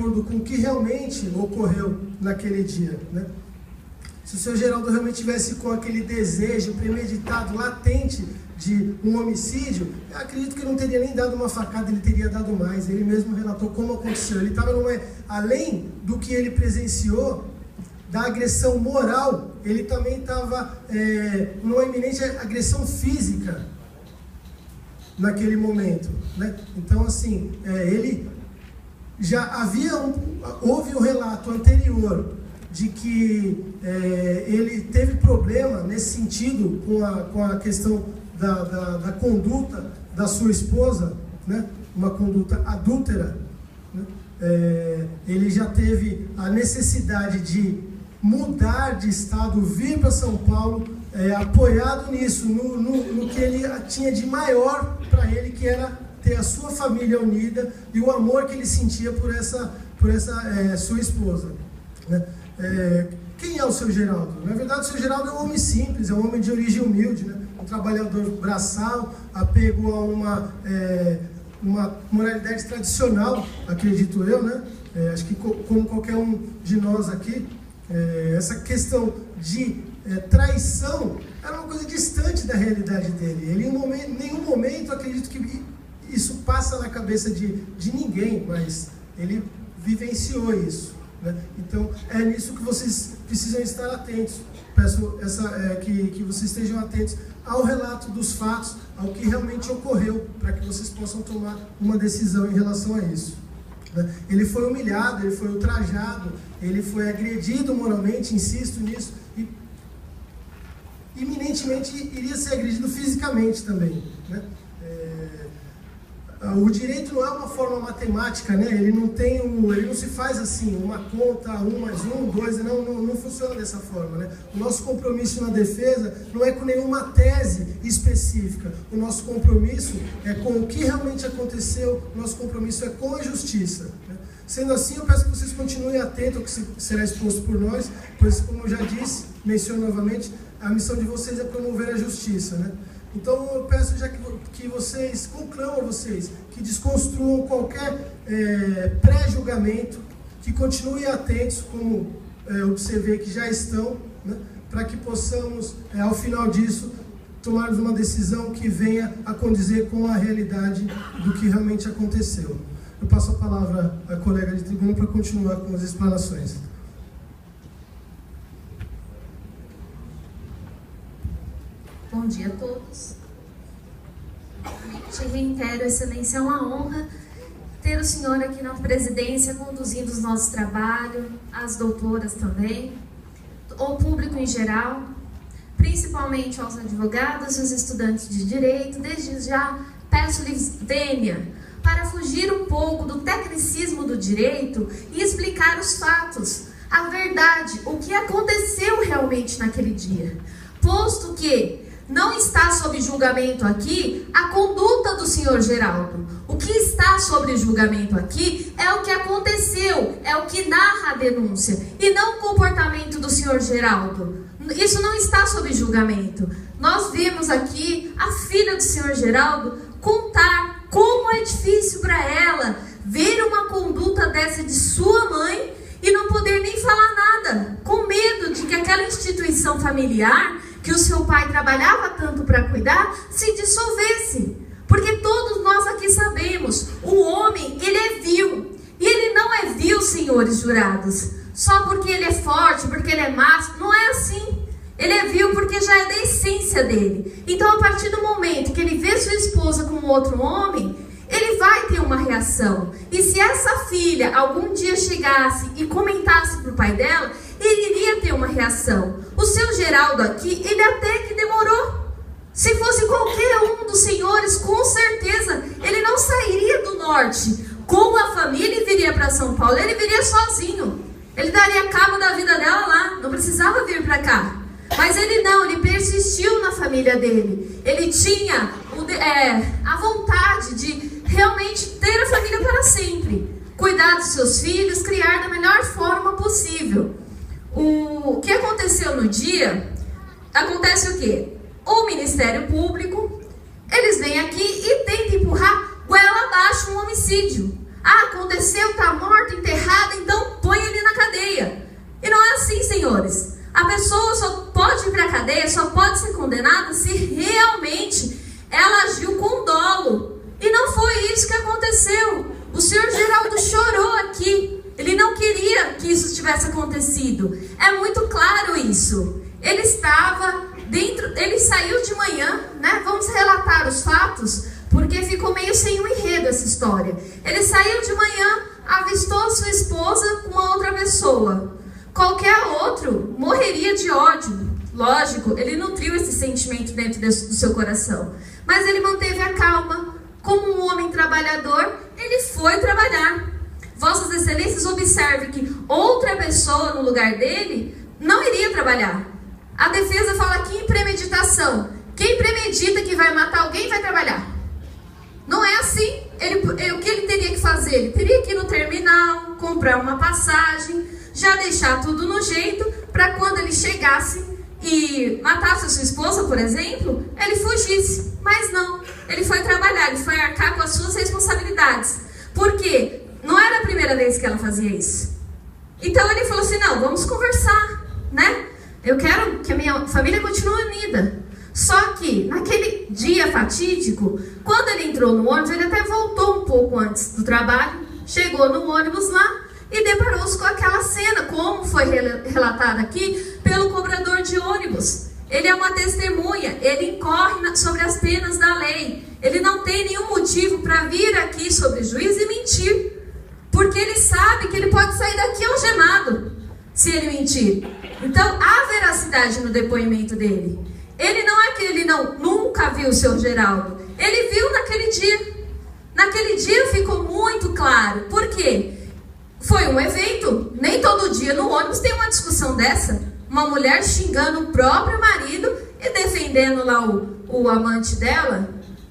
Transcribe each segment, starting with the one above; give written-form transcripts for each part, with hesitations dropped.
acordo com o que realmente ocorreu naquele dia, né? Se o seu Geraldo realmente tivesse com aquele desejo premeditado, latente de um homicídio, eu acredito que ele não teria nem dado uma facada, ele teria dado mais. Ele mesmo relatou como aconteceu. Ele estava além do que ele presenciou, da agressão moral, ele também estava numa iminente agressão física naquele momento, né? Então, assim, ele já houve um relato anterior de que ele teve problema nesse sentido com a questão da conduta da sua esposa, né? Uma conduta adúltera, né? Ele já teve a necessidade de mudar de estado, vir para São Paulo, apoiado nisso, no que ele tinha de maior para ele, que era ter a sua família unida e o amor que ele sentia por essa sua esposa, né? Quem é o seu Geraldo? Na verdade, o seu Geraldo é um homem simples, é um homem de origem humilde, né? Um trabalhador braçal, apego a uma moralidade tradicional, acredito eu, né? Acho que como qualquer um de nós aqui, essa questão de traição era uma coisa distante da realidade dele. Ele, em nenhum momento, acredito que isso passa na cabeça de ninguém, mas ele vivenciou isso, né? Então, é nisso que vocês precisam estar atentos. Peço que vocês estejam atentos ao relato dos fatos, ao que realmente ocorreu, para que vocês possam tomar uma decisão em relação a isso, né? Ele foi humilhado, ele foi ultrajado, ele foi agredido moralmente, insisto nisso, e iminentemente iria ser agredido fisicamente também, né? O direito não é uma forma matemática, né? Ele não se faz assim, uma conta, 1 mais 1, 2, não funciona dessa forma, né? O nosso compromisso na defesa não é com nenhuma tese específica. O nosso compromisso é com o que realmente aconteceu, o nosso compromisso é com a justiça, né? Sendo assim, eu peço que vocês continuem atentos ao que será exposto por nós, pois, como eu já disse, menciono novamente, a missão de vocês é promover a justiça, né? Então eu peço já que vocês, conclamam vocês, que desconstruam qualquer pré-julgamento, que continuem atentos, como observei que já estão, né, para que possamos, ao final disso, tomarmos uma decisão que venha a condizer com a realidade do que realmente aconteceu. Eu passo a palavra à colega de tribuna para continuar com as explanações. Bom dia a todos. Te reitero, Excelência, é uma honra ter o senhor aqui na presidência, conduzindo os nossos trabalhos, as doutoras também, o público em geral, principalmente aos advogados e os estudantes de direito. Desde já peço-lhes vênia para fugir um pouco do tecnicismo do direito e explicar os fatos, a verdade, o que aconteceu realmente naquele dia, posto que não está sob julgamento aqui a conduta do senhor Geraldo. O que está sob julgamento aqui é o que aconteceu, é o que narra a denúncia, e não o comportamento do senhor Geraldo. Isso não está sob julgamento. Nós vimos aqui a filha do senhor Geraldo contar como é difícil para ela ver uma conduta dessa de sua mãe e não poder nem falar nada, com medo de que aquela instituição familiar que o seu pai trabalhava tanto para cuidar, se dissolvesse. Porque todos nós aqui sabemos, o homem, ele é vil. E ele não é vil, senhores jurados, só porque ele é forte, porque ele é macho. Não é assim. Ele é vil porque já é da essência dele. Então, a partir do momento que ele vê sua esposa com outro homem, ele vai ter uma reação. E se essa filha algum dia chegasse e comentasse para o pai dela, ele iria ter uma reação. O seu Geraldo aqui, ele até que demorou. Se fosse qualquer um dos senhores, com certeza, ele não sairia do norte com a família e viria para São Paulo. Ele viria sozinho. Ele daria cabo da vida dela lá, não precisava vir para cá. Mas ele não, ele persistiu na família dele. Ele tinha a vontade de realmente ter a família para sempre. Cuidar dos seus filhos, criar da melhor forma possível. O que aconteceu no dia, acontece o quê? O Ministério Público, eles vêm aqui e tentam empurrar goela abaixo um homicídio. Ah, aconteceu, tá morto, enterrado. tivesse acontecido. É muito claro isso. Ele estava dentro, ele saiu de manhã, né? Vamos relatar os fatos, porque ficou meio sem um enredo essa história. Ele saiu de manhã, avistou sua esposa com uma outra pessoa. Qualquer outro morreria de ódio. Lógico, ele nutriu esse sentimento dentro do seu coração. Mas ele manteve a calma. Como um homem trabalhador, ele foi trabalhar. Vossas Excelências, observem que outra pessoa no lugar dele não iria trabalhar. A defesa fala aqui em premeditação. Quem premedita que vai matar alguém vai trabalhar. Não é assim. O que ele teria que fazer? Ele teria que ir no terminal, comprar uma passagem, já deixar tudo no jeito, para quando ele chegasse e matasse a sua esposa, por exemplo, ele fugisse. Mas não, ele foi trabalhar, ele foi arcar com as suas responsabilidades. Por quê? Não era a primeira vez que ela fazia isso. Então ele falou assim, não, vamos conversar, né? Eu quero que a minha família continue unida. Só que, naquele dia fatídico, quando ele entrou no ônibus, ele até voltou um pouco antes do trabalho, chegou no ônibus lá e deparou-se com aquela cena, como foi relatada aqui pelo cobrador de ônibus. Ele é uma testemunha, ele incorre sobre as penas da lei. Ele não tem nenhum motivo para vir aqui sobre juízo e mentir, porque ele sabe que ele pode sair daqui algemado se ele mentir. Então, há veracidade no depoimento dele. Ele não é que ele nunca viu o seu Geraldo. Ele viu naquele dia. Naquele dia ficou muito claro. Por quê? Foi um evento. Nem todo dia no ônibus tem uma discussão dessa. Uma mulher xingando o próprio marido e defendendo lá o amante dela.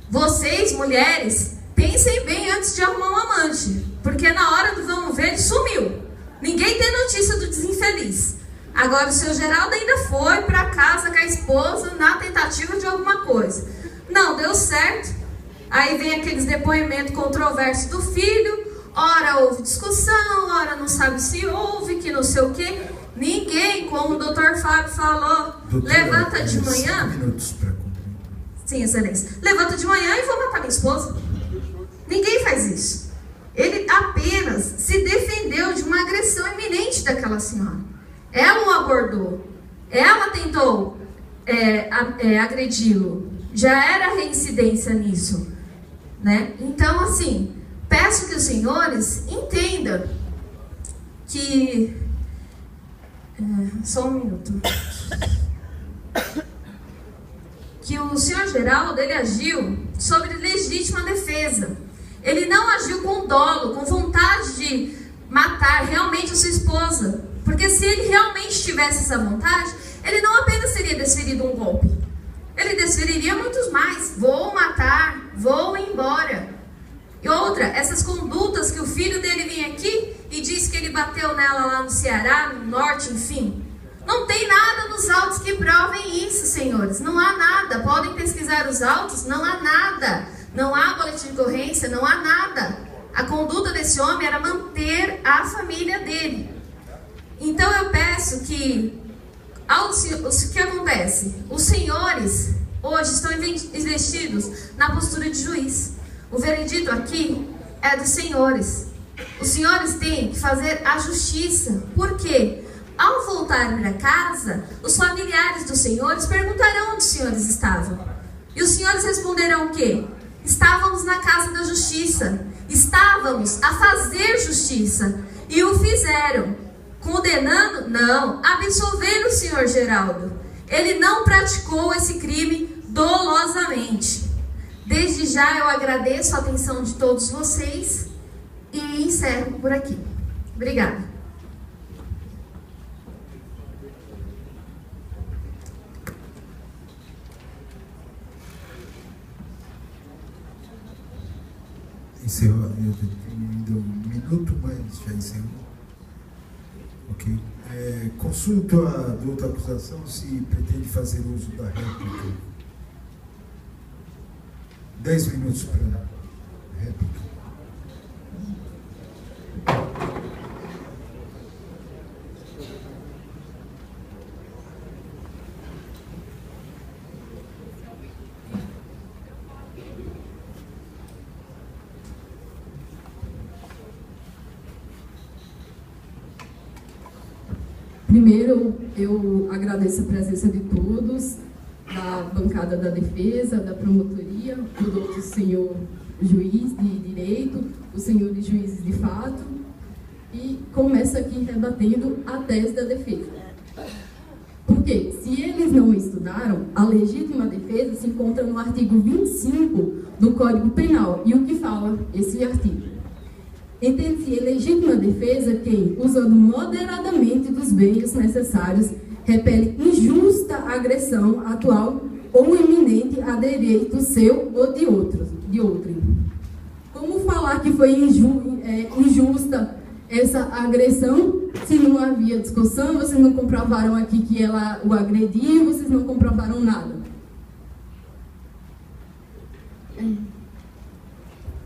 Vocês, mulheres, pensem bem antes de arrumar um amante. Porque na hora do vamos ver, ele sumiu. Ninguém tem notícia do desinfeliz. Agora o seu Geraldo ainda foi para casa com a esposa na tentativa de alguma coisa. Não deu certo. Aí vem aqueles depoimentos controversos do filho. Ora houve discussão, ora não sabe se houve, que não sei o quê. Ninguém, como o doutor Fábio falou, levanta de manhã. 5 minutos para cumprir. Sim, excelência. Levanta de manhã e vou matar minha esposa. Ninguém faz isso. Ele apenas se defendeu de uma agressão iminente daquela senhora. Ela o abordou, ela tentou agredi-lo, já era reincidência nisso, né? Então, assim, peço que os senhores entendam que... só um minuto. Que o senhor Geraldo, ele agiu sobre legítima defesa. Ele não agiu com dolo, com vontade de matar realmente a sua esposa. Porque se ele realmente tivesse essa vontade, ele não apenas teria desferido um golpe. Ele desferiria muitos mais. Vou matar, vou embora. E outra, essas condutas que o filho dele vem aqui e diz que ele bateu nela lá no Ceará, no norte, enfim. Não tem nada nos autos que provem isso, senhores. Não há nada. Podem pesquisar os autos, não há nada. Não há boletim de ocorrência, não há nada. A conduta desse homem era manter a família dele. Então eu peço que, o que acontece? Os senhores hoje estão investidos na postura de juiz. O veredito aqui é dos senhores. Os senhores têm que fazer a justiça. Por quê? Ao voltarem para casa, os familiares dos senhores perguntarão onde os senhores estavam. E os senhores responderão o quê? Estávamos na casa da justiça. Estávamos a fazer justiça. E o fizeram. Condenando? Não. Absolvendo o senhor Geraldo. Ele não praticou esse crime dolosamente. Desde já eu agradeço a atenção de todos vocês e encerro por aqui. Obrigada. Encerrou. Me deu 1 minuto, mas já encerrou. Ok. Consulto a do outra acusação se pretende fazer uso da réplica. 10 minutos para réplica. Primeiro, eu agradeço a presença de todos, da bancada da defesa, da promotoria, do doutor senhor juiz de direito, os senhores juízes de fato, e começo aqui rebatendo a tese da defesa. Porque, se eles não estudaram, a legítima defesa se encontra no artigo 25 do Código Penal. E o que fala esse artigo? Entende-se legítima defesa quem, usando moderadamente dos meios necessários, repele injusta agressão atual ou iminente a direito seu ou de outrem. Como falar que foi injusta essa agressão se não havia discussão? Vocês não comprovaram aqui que ela o agrediu, vocês não comprovaram nada.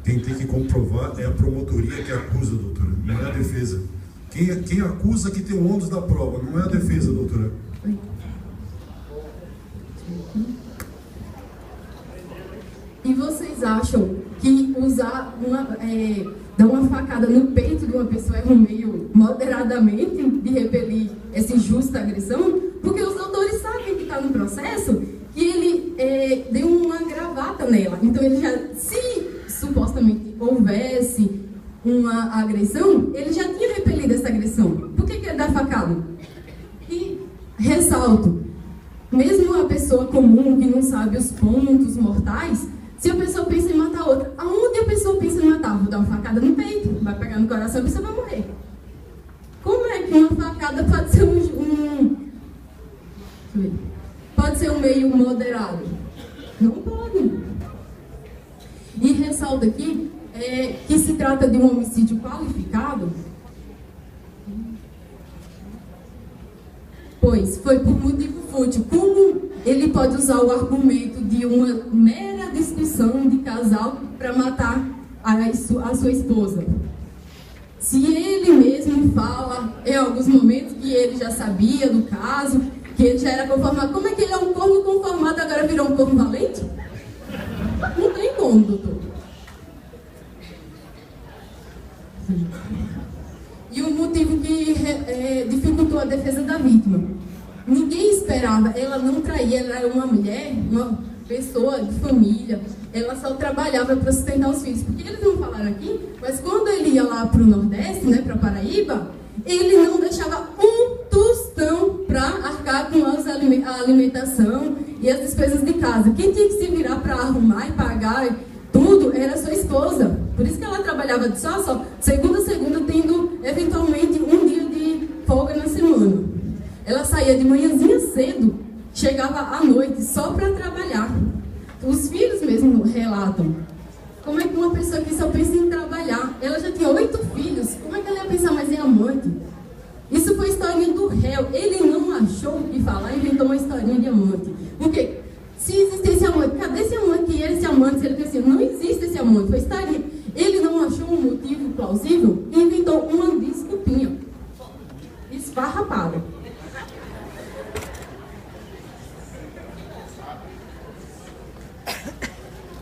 Quem tem que comprovar é a promotoria que acusa, doutora, não é a defesa. Quem acusa que tem o ônus da prova, não é a defesa, doutora. E vocês acham que usar dar uma facada no peito de uma pessoa é um meio moderadamente de repelir essa injusta agressão? Porque os doutores sabem que está no processo e ele deu uma gravata nela. Então, ele já, se supostamente houvesse uma agressão, ele já tinha repelido essa agressão. Por que ele dá facada? E ressalto, mesmo a pessoa comum que não sabe os pontos mortais, se a pessoa pensa em matar outra, aonde a pessoa pensa em matar? Vou dar uma facada no peito, vai pegar no coração e a pessoa vai morrer. Como é que uma facada pode ser pode ser um meio moderado? Não pode. E ressalto aqui que se trata de um homicídio qualificado, pois foi por motivo fútil. Como ele pode usar o argumento de uma mera discussão de casal para matar a sua esposa? Se ele mesmo fala em alguns momentos que ele já sabia do caso, que ele já era conformado, como é que ele é um corno conformado agora virou um corno valente? Não tem como, doutor. E o motivo que dificultou a defesa da vítima. Ninguém esperava, ela não traía, ela era uma mulher, uma pessoa de família, ela só trabalhava para sustentar os filhos. Porque eles não falaram aqui, mas quando ele ia lá para o Nordeste, né, para Paraíba, ele não deixava um tostão para arcar com a alimentação e as despesas de casa. Quem tinha que se virar para arrumar e pagar tudo era sua esposa. Por isso que ela trabalhava de só, segunda a segunda, tendo eventualmente um dia de folga na semana. Ela saía de manhãzinha cedo, chegava à noite só para trabalhar. Os filhos mesmo relatam. Como é que uma pessoa que só pensa em trabalhar, ela já tinha 8 filhos, como é que ela ia pensar mais em amante? Isso foi historinha do réu. Ele não achou o que falar, inventou uma historinha de amante. Porque se existisse amante, cadê esse amante que era esse amante? Ele disse assim, não existe esse amante, foi historinha. Ele não achou um motivo plausível e inventou uma desculpinha esfarrapada.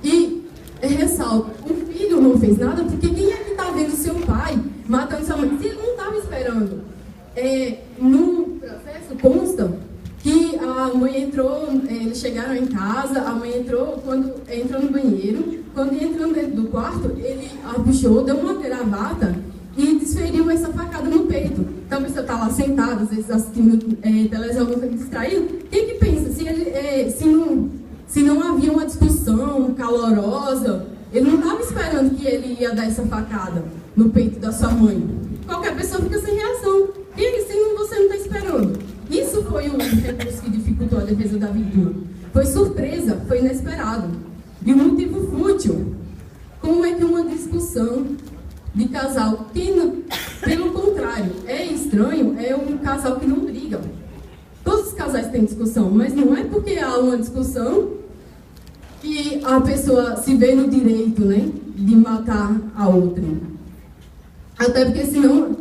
E ressalto, o filho não fez nada porque quem é que está vendo seu pai matando sua mãe? Se ele não estava esperando. No processo consta que a mãe entrou, eles chegaram em casa, a mãe entrou no banheiro, quando entrou dentro do quarto, ele a puxou, deu uma gravata e desferiu essa facada no peito. Então a pessoa está lá sentada, às vezes assistindo televisão, distraído. Quem que pensa? Se não havia uma discussão calorosa, ele não estava esperando que ele ia dar essa facada no peito da sua mãe. Qualquer pessoa fica sem reação. E se você não está esperando? Isso foi o recurso que dificultou a defesa da vítima. Foi surpresa, foi inesperado. E um motivo fútil. Como é que uma discussão de casal, pelo contrário, é estranho, é um casal que não briga. Todos os casais têm discussão, mas não é porque há uma discussão que a pessoa se vê no direito, né, de matar a outra. Até porque senão